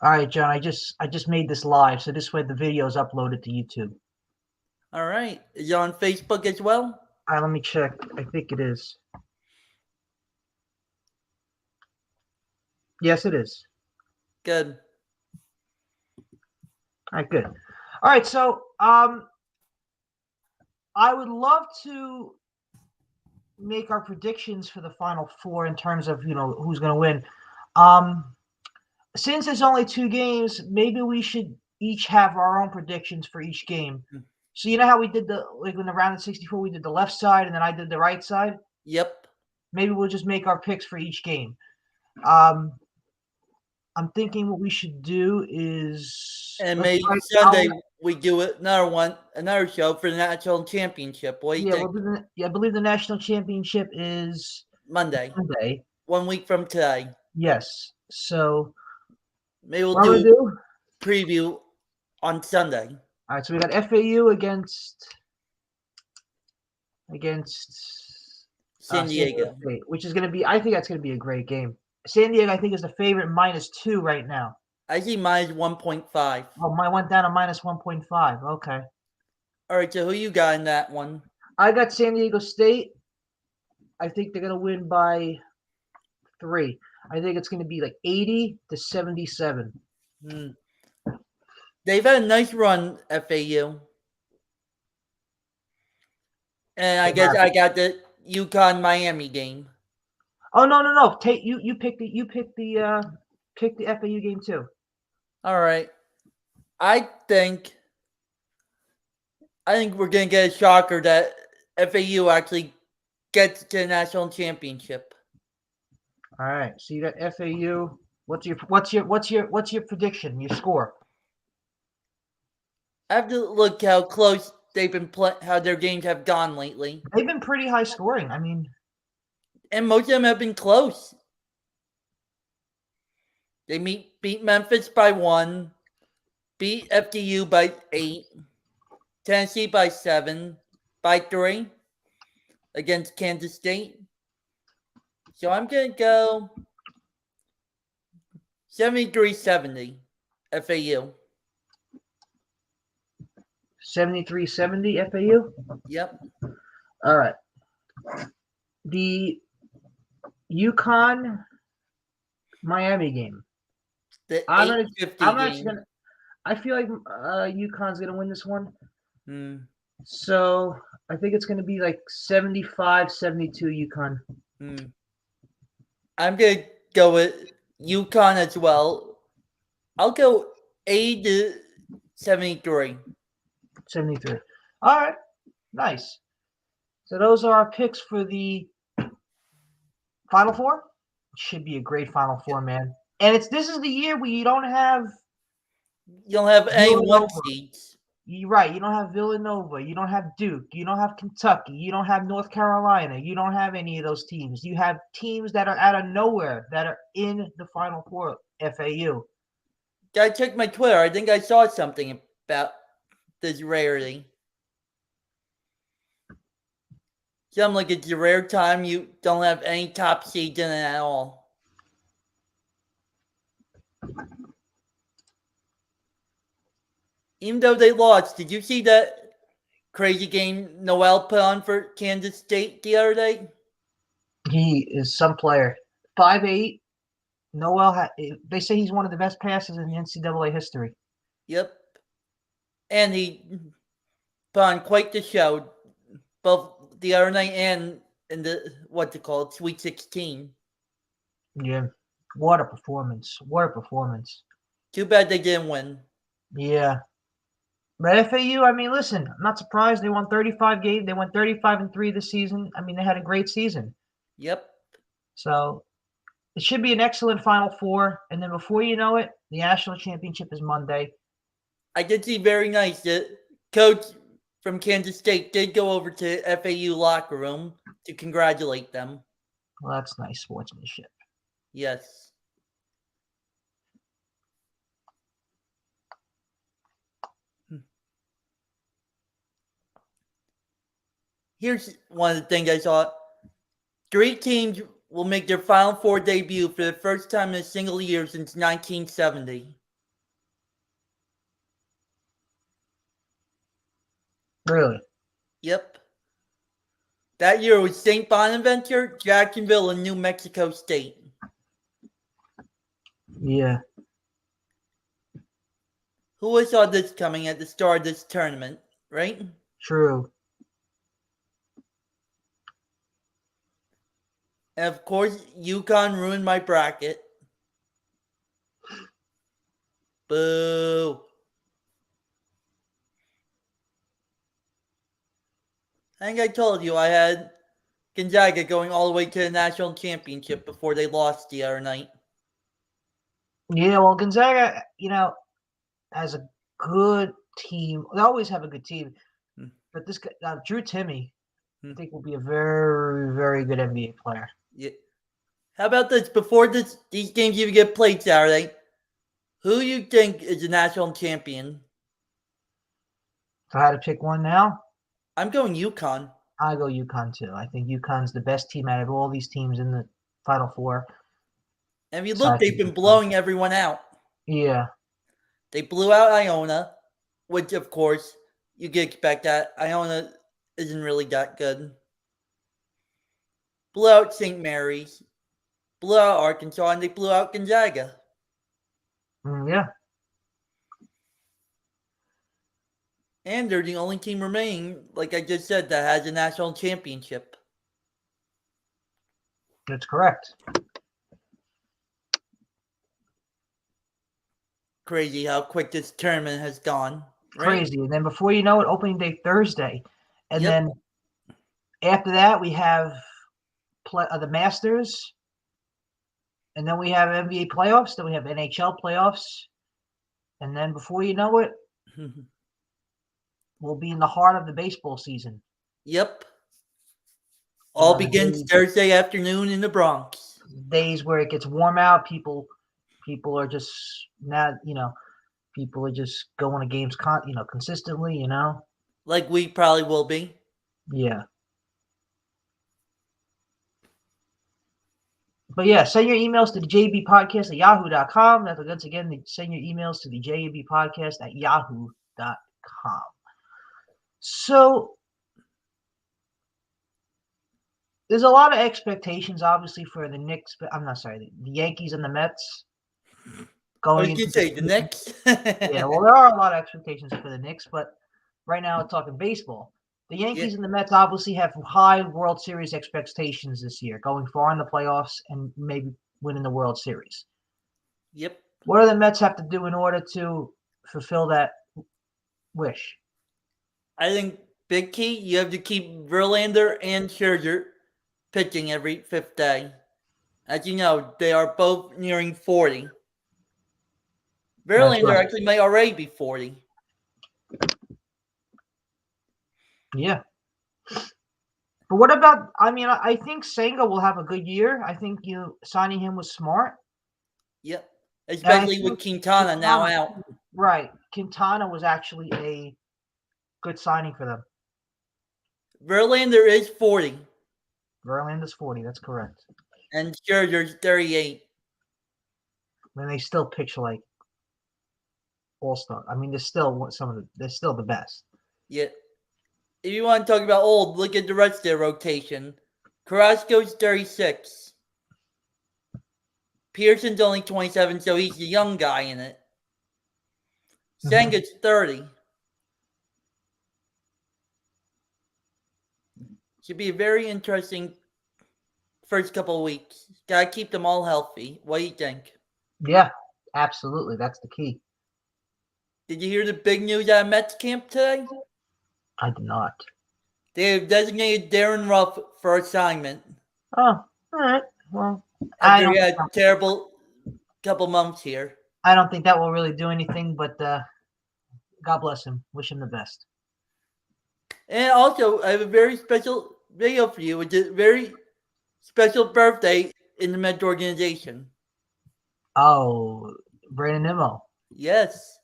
All right, John. I just made this live, so this way the video is uploaded to YouTube. All right. Is it on Facebook as well? All right, let me check. I think it is. Yes, it is. Good. All right, good. All right, so I would love to make our predictions for the Final Four in terms of who's going to win. Um, since there's only two games, maybe we should each have our own predictions for each game. So you know how we did in the round of 64, we did the left side and then I did the right side. Yep. Maybe we'll just make our picks for each game. Um, I'm thinking what we should do is And maybe Sunday we do another show for the national championship. What do you think? I believe the national championship is Monday. Monday. 1 week from today. Yes. So maybe we'll what do preview on Sunday. All right. So we got FAU against San Diego, State, which is going to be. I think that's going to be a great game. San Diego, I think, is the favorite -2 right now. I see -1.5. Oh, mine went down to -1.5. Okay. All right, so who you got in that one? I got San Diego State. I think they're going to win by 3. I think it's going to be like 80-77. They've had a nice run, FAU. And I guess I got the UConn Miami game. Oh no! Take you pick the FAU game too. All right. I think we're gonna get a shocker that FAU actually gets to the national championship. All right. So you got FAU. What's your prediction? Your score? I have to look how close they've been how their games have gone lately. They've been pretty high scoring. I mean, and most of them have been close. They beat Memphis by 1, beat FDU by 8, Tennessee by 7, by 3 against Kansas State. So I'm going to go 73-70 FAU. 73-70 FAU? Yep. All right. The UConn Miami game. The I'm 850 game. I feel like UConn's going to win this one. So I think it's going to be like 75-72 UConn. I'm going to go with UConn as well. I'll go 80-73. 73. All right. Nice. So those are our picks for the Final Four. It should be a great Final Four, man. And this is the year where you don't have any one seeds. You're right. You don't have Villanova. You don't have Duke. You don't have Kentucky. You don't have North Carolina. You don't have any of those teams. You have teams that are out of nowhere that are in the Final Four. FAU. Gotta check my Twitter. I think I saw something about this rarity. Something like it's a rare time you don't have any top seeds in it at all. Even though they lost, did you see that crazy game Noel put on for Kansas State the other day? He is some player. 5'8". Noel, they say he's one of the best passers in the NCAA history. Yep. And he put on quite the show, both the other night and in the, Sweet 16. Yeah. What a performance. What a performance. Too bad they didn't win. Yeah. But FAU, I mean, listen, I'm not surprised. They won 35 games. They went 35-3 this season. I mean, they had a great season. Yep. So it should be an excellent Final Four. And then before you know it, the national championship is Monday. I did see very nice. The coach from Kansas State did go over to FAU locker room to congratulate them. Well, that's nice sportsmanship. Yes. Here's one of the things I saw. 3 teams will make their Final Four debut for the first time in a single year since 1970. Really? Yep. That year was St. Bonaventure, Jacksonville, and New Mexico State. Yeah. Who would have saw this coming at the start of this tournament, right? True. And of course, UConn ruined my bracket. Boo. I think I told you I had Gonzaga going all the way to the national championship before they lost the other night. Yeah, well, Gonzaga, has a good team. They always have a good team. But this guy, Drew Timme, I think will be a very, very good NBA player. Yeah. How about this? Before these games even get played Saturday, who you think is the national champion? If I had to pick one now, I'm going UConn. I go UConn too. I think UConn's the best team out of all these teams in the Final Four. And if you look, they've been blowing everyone out. Yeah. They blew out Iona, which of course you could expect that. Iona isn't really that good. Blew out St. Mary's, blew out Arkansas, and they blew out Gonzaga. Yeah. And they're the only team remaining, like I just said, that has a national championship. That's correct. Crazy how quick this tournament has gone. Right? Crazy. And then before you know it, opening day Thursday. And then after that, we have the Masters. And then we have NBA playoffs. Then we have NHL playoffs. And then before you know it, we'll be in the heart of the baseball season. Yep. All begins Thursday afternoon in the Bronx. Days where it gets warm out, people are just people are just going to games consistently, Like we probably will be. Yeah. But yeah, send your emails to the jabpodcast@yahoo.com. That's once again, send your emails to the jabpodcast@yahoo.com. So there's a lot of expectations, obviously, for the Knicks, but the Yankees and the Mets. Going into the Knicks? Yeah, well, there are a lot of expectations for the Knicks, but right now we're talking baseball. The Yankees and the Mets obviously have high World Series expectations this year, going far in the playoffs and maybe winning the World Series. Yep. What do the Mets have to do in order to fulfill that wish? I think big key, you have to keep Verlander and Scherzer pitching every fifth day. As you know, they are both nearing 40. Verlander actually may already be 40. Yeah. But what about, I think Senga will have a good year. I think signing him was smart. Yep. Especially with Quintana now out. Right. Quintana was actually a good signing for them. Verlander is 40. Verlander's 40, that's correct. And Scherzer's 38. And they still pitch like all-star. They're still the best. Yeah. If you want to talk about old, look at the rest of their rotation. Carrasco's 36. Pearson's only 27, so he's the young guy in it. Senga's 30. Should be a very interesting first couple of weeks. Gotta keep them all healthy. What do you think? Yeah, absolutely. That's the key. Did you hear the big news out of Mets camp today? I did not. They have designated Darren Ruff for assignment. Oh, all right. Well, after he had a terrible couple months here. I don't think that will really do anything, but God bless him. Wish him the best. And also, I have a very special video for you. It's a very special birthday in the Mets organization. Oh, Brandon Nimmo. Yes.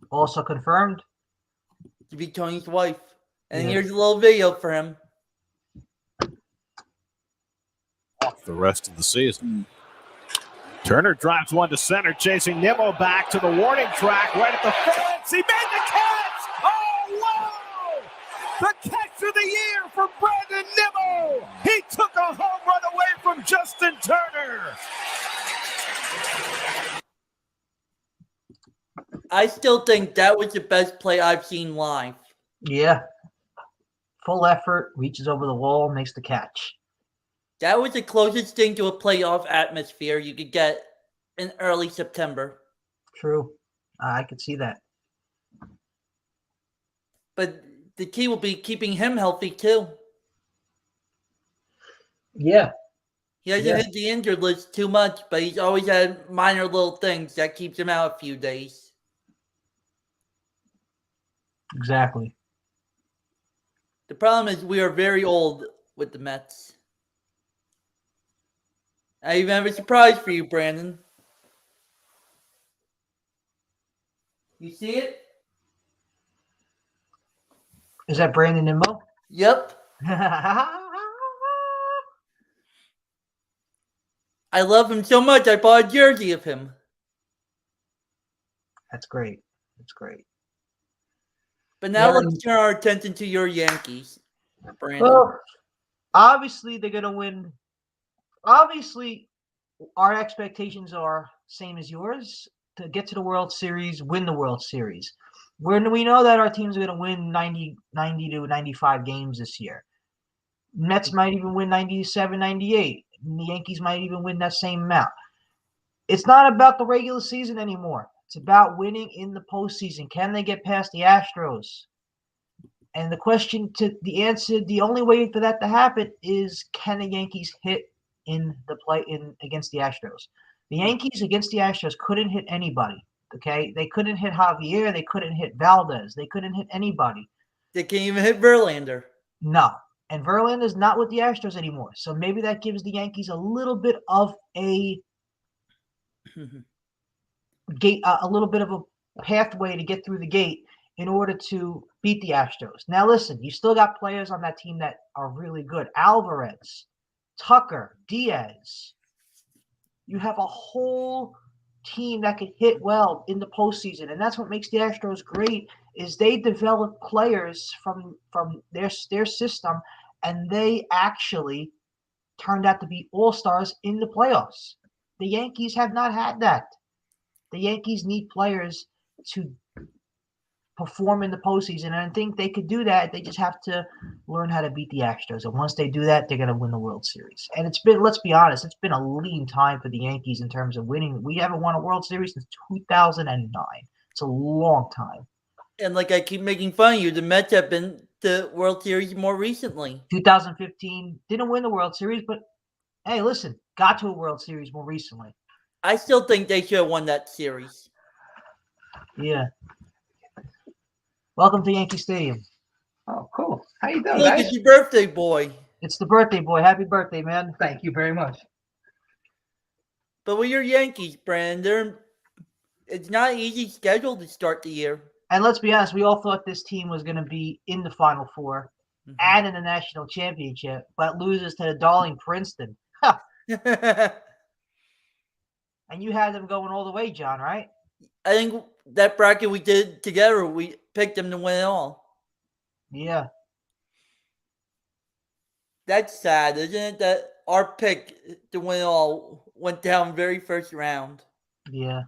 Also confirmed to be Tony's wife. And here's a little video for him. Off the rest of the season. Turner drives one to center, chasing Nimmo back to the warning track right at the fence. He made the catch! Oh, wow! The catch of the year for Brandon Nimmo. He took a home run away from Justin Turner. I still think that was the best play I've seen live. Yeah. Full effort, reaches over the wall, makes the catch. That was the closest thing to a playoff atmosphere you could get in early September. True. I could see that. But the key will be keeping him healthy too. Yeah. He hasn't Yeah. hit the injured list too much, but he's always had minor little things that keeps him out a few days. Exactly. The problem is we are very old with the Mets. I even have a surprise for you, Brandon. You see it? Is that Brandon Nimmo? Yep. I love him so much, I bought a jersey of him. That's great. That's great. But now Yeah, let's turn our attention to your Yankees, Brandon. Well, obviously they're going to win. Obviously, our expectations are same as yours to get to the World Series, win the World Series. We know that our teams are going to win 90 to 95 games this year. Mets might even win 97, 98. And the Yankees might even win that same amount. It's not about the regular season anymore. It's about winning in the postseason. Can they get past the Astros? And the answer, the only way for that to happen is can the Yankees hit in the play in against the Astros? The Yankees against the Astros couldn't hit anybody. Okay, they couldn't hit Javier. They couldn't hit Valdez. They couldn't hit anybody. They can't even hit Verlander. No, and Verlander's not with the Astros anymore. So maybe that gives the Yankees a little bit of a gate, a little bit of a pathway to get through the gate in order to beat the Astros. Now, listen, you still got players on that team that are really good. Alvarez, Tucker, Diaz. You have a whole team that can hit well in the postseason, and that's what makes the Astros great. Is they develop players from their system, and they actually turned out to be all-stars in the playoffs. The Yankees have not had that. The Yankees need players to perform in the postseason, and I think they could do that. They just have to learn how to beat the Astros, and once they do that, they're going to win the World Series. And it's been, let's be honest, it's been a lean time for the Yankees in terms of winning. We haven't won a World Series since 2009. It's a long time. And like I keep making fun of you, the Mets have been to World Series more recently. 2015 didn't win the World Series, but hey, listen, got to a World Series more recently. I still think they should have won that series. Yeah. Welcome to Yankee Stadium. Oh, cool. How you doing, Look, guys? it's your birthday boy. It's the birthday boy. Happy birthday, man. Thank you very much. But with your Yankees, Brandon, it's not an easy schedule to start the year. And let's be honest, we all thought this team was going to be in the Final Four and in the national championship, but loses to the darling Princeton. And you had them going all the way, John, right? I think that bracket we did together, we picked them to win it all. Yeah. That's sad, isn't it? That our pick to win it all went down very first round. Yeah.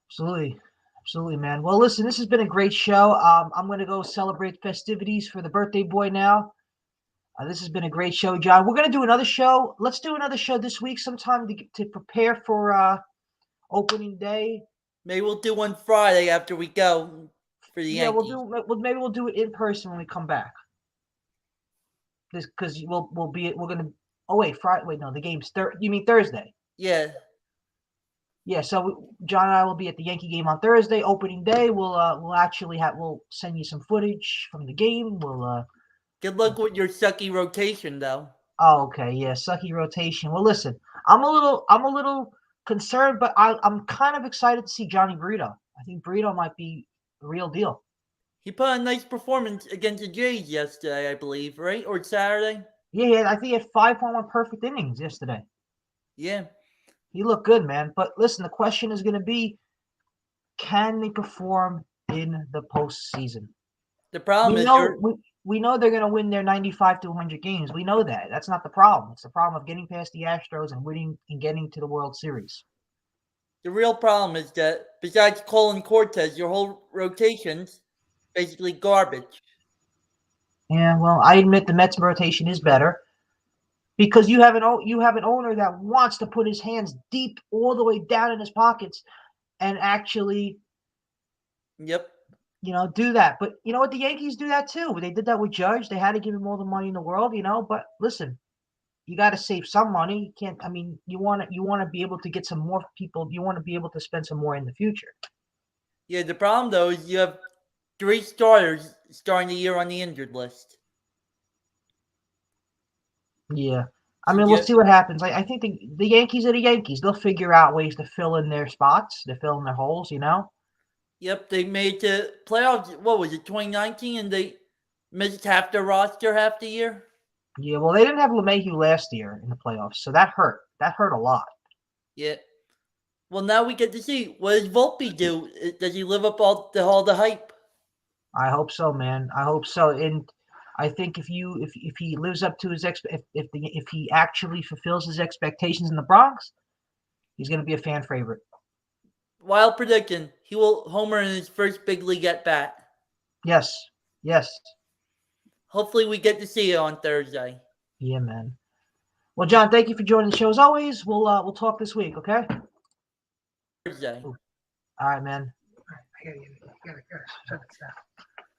Absolutely. Absolutely, man. Well, listen, this has been a great show. I'm going to go celebrate festivities for the birthday boy now. This has been a great show, John. We're going to do another show. Let's do another show this week sometime to prepare for opening day. Maybe we'll do one Friday after we go for the Yankees. Maybe we'll do it in person when we come back. This because we're going to. Oh wait, Friday. Wait, no, the game's You mean Thursday? Yeah. Yeah. So John and I will be at the Yankee game on Thursday, opening day. We'll send you some footage from the game. Good luck with your sucky rotation, though. Oh, okay. Yeah, sucky rotation. Well, listen, I'm a little concerned, but I'm kind of excited to see Johnny Brito. I think Brito might be the real deal. He put a nice performance against the Jays yesterday, I believe, right? Or Saturday? Yeah, I think he had 5.1 perfect innings yesterday. Yeah. He looked good, man. But listen, the question is going to be, can they perform in the postseason? The problem We is know we know they're going to win their 95 to 100 games. We know that. That's not the problem. It's the problem of getting past the Astros and winning and getting to the World Series. the real problem is that besides Cole and Cortez, your whole rotation's basically garbage. Yeah, well, I admit the Mets rotation is better because you have an owner that wants to put his hands deep all the way down in his pockets and actually, Yep. do that. But you know what? The Yankees do that too. They did that with Judge. They had to give him all the money in the world, But listen, you got to save some money. You can't. I mean, you want to be able to get some more people. You want to be able to spend some more in the future. Yeah, the problem though is you have 3 starters starting the year on the injured list. Yeah. I mean, we'll see what happens. I think the Yankees are the Yankees. They'll figure out ways to fill in their spots, to fill in their holes, Yep, they made the playoffs. What was it, 2019, and they missed half their roster half the year. Yeah, well, they didn't have LeMahieu last year in the playoffs, so that hurt. That hurt a lot. Yeah. Well, now we get to see what does Volpe do. Does he live up all the hype? I hope so, man. I hope so. And I think if he lives up to his if he actually fulfills his expectations in the Bronx, he's going to be a fan favorite. Wild prediction: he will homer in his first big league at bat. Yes. Yes. Hopefully, we get to see it on Thursday. Yeah, man. Well, John, thank you for joining the show as always. We'll talk this week, okay? Thursday. All right, man. I gotta go. Shut this down.